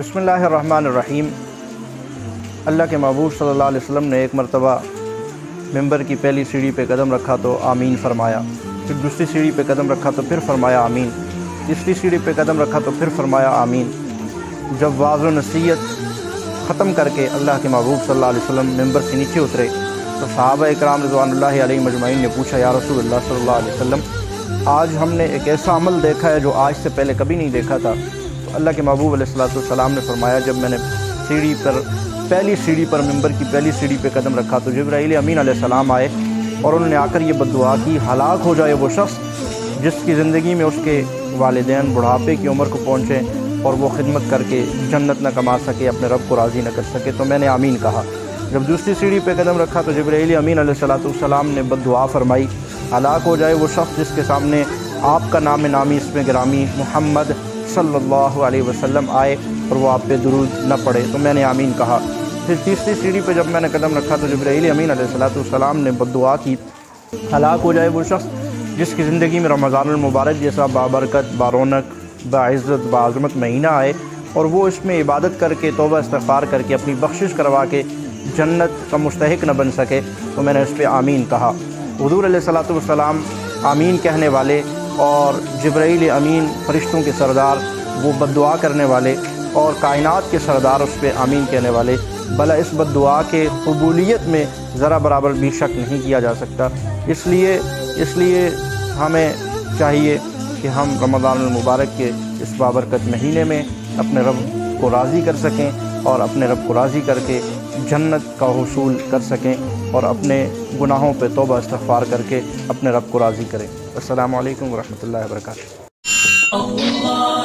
بسم اللہ الرحمن الرحیم۔ اللہ کے محبوب صلی اللہ علیہ وسلم نے ایک مرتبہ ممبر کی پہلی سیڑھی پہ قدم رکھا تو آمین فرمایا، پھر دوسری سیڑھی پہ قدم رکھا تو پھر فرمایا آمین، تیسری سیڑھی پہ قدم رکھا تو پھر فرمایا آمین۔ جب واعظ و نصیحت ختم کر کے اللہ کے محبوب صلی اللہ علیہ وسلم ممبر سے نیچے اترے تو صحابہ اکرام رضوان اللہ علیہ مجمعین نے پوچھا، یا رسول اللہ صلی اللہ علیہ وسلم، آج ہم نے ایک ایسا عمل دیکھا ہے جو آج سے پہلے کبھی نہیں دیکھا تھا۔ تو اللہ کے محبوب علیہ السلام نے فرمایا، جب میں نے پہلی سیڑھی پر ممبر کی پہلی سیڑھی پہ قدم رکھا تو جبرائیل امین علیہ السلام آئے اور انہوں نے آ کر یہ بددعا کی، ہلاک ہو جائے وہ شخص جس کی زندگی میں اس کے والدین بڑھاپے کی عمر کو پہنچیں اور وہ خدمت کر کے جنت نہ کما سکے، اپنے رب کو راضی نہ کر سکے۔ تو میں نے آمین کہا۔ جب دوسری سیڑھی پہ قدم رکھا تو جبرائیل امین علیہ السلام نے بددعا فرمائی، ہلاک ہو جائے وہ شخص جس کے سامنے آپ کا نام نامی اسم گرامی محمد صلی اللہ علیہ وسلم آئے اور وہ آپ پہ درود نہ پڑے۔ تو میں نے آمین کہا۔ پھر تیسری سیڑھی پہ جب میں نے قدم رکھا تو جبرائیل امین علیہ السلام نے بددعا کی، ہلاک ہو جائے وہ شخص جس کی زندگی میں رمضان المبارک جیسا بابرکت، بارونق، باعزت، باعظمت مہینہ آئے اور وہ اس میں عبادت کر کے توبہ استغفار کر کے اپنی بخشش کروا کے جنت کا مستحق نہ بن سکے۔ تو میں نے اس پہ آمین کہا۔ حضور علیہ السلام آمین کہنے والے اور جبرائیل امین فرشتوں کے سردار، وہ بددعا کرنے والے اور کائنات کے سردار اس پہ آمین کہنے والے، بھلا اس بددعا کے قبولیت میں ذرا برابر بھی شک نہیں کیا جا سکتا۔ اس لیے ہمیں چاہیے کہ ہم رمضان المبارک کے اس بابرکت مہینے میں اپنے رب کو راضی کر سکیں اور اپنے رب کو راضی کر کے جنت کا حصول کر سکیں اور اپنے گناہوں پہ توبہ استغفار کر کے اپنے رب کو راضی کریں۔ السلام علیکم ورحمۃ اللہ وبرکاتہ۔